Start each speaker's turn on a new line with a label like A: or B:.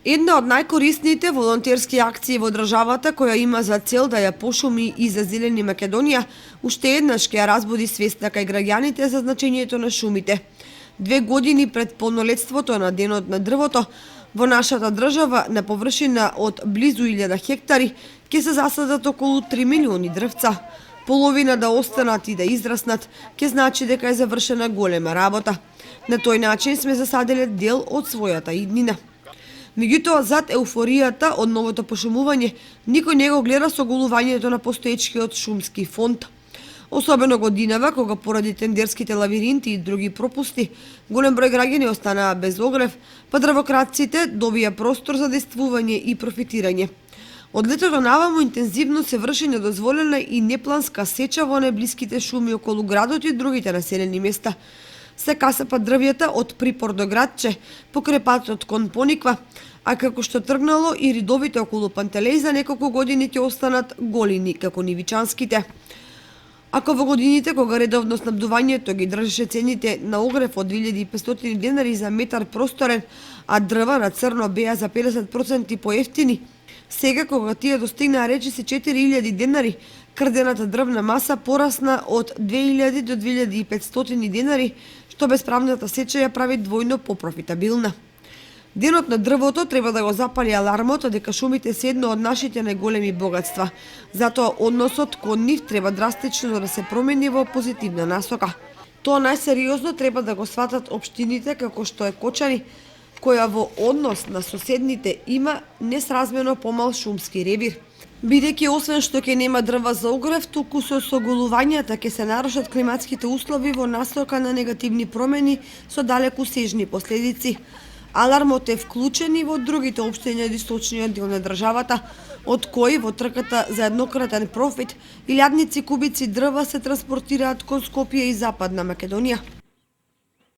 A: Една од најкорисните волонтерски акции во државата, која има за цел да ја пошуми и зазелени Македонија, уште еднаш ќе ја разбуди свеста кај граѓаните за значењето на шумите. 2 години пред полнолетството на Денот на дрвото, во нашата држава на површина од близу 1000 хектари ќе се засадат околу 3 милиони дрвца. Половина да останат и да израснат, ќе значи дека е завршена голема работа. На тој начин сме засаделе дел од својата иднина. Меѓутоа, зад еуфоријата од новото пошумување, никој не го гледа соголувањето на постоечкиот шумски фонд. Особено годинава, кога поради тендерските лавиринти и други пропусти, голем број граѓани останаа без огрев, па дрвократците добија простор за действување и профитирање. Од летото наваму интензивно се врши недозволена и непланска сеча во најблиските шуми околу градот и другите населени места. Се касапат дрвјата од Припор до Градче, покрај патот кон Пониква, а како што тргнало и ридовите околу Пантелеј за неколку години ќе останат голини како нивичанските. Ако во годините кога редовно снабдувањето ги држеше цените на огрев од 2500 денари за метар просторен, а дрва на црно беа за 50% поевтини, сега кога тие достигнаа речиси 4000 денари, крадената дрвна маса порасна од 2000 до 2500 денари, што бесправната сеча ја прави двојно попрофитабилна. Денот на дрвото треба да го запали алармот дека шумите се едно од нашите најголеми богатства. Затоа односот кон нив треба драстично да се промени во позитивна насока. Тоа најсериозно треба да го сватат општините како што е Кочани, која во однос на соседните има несразмерно помал шумски ревир. Бидејќи освен што ќе нема дрва за огрев, туку со соголувањата ќе се нарушат климатските услови во насока на негативни промени со далеку сежни последици. Алармот е вклучен и во другите општини од источниот дел на државата, од кои во трката за еднократен профит илјадници кубици дрва се транспортираат кон Скопје и Западна Македонија.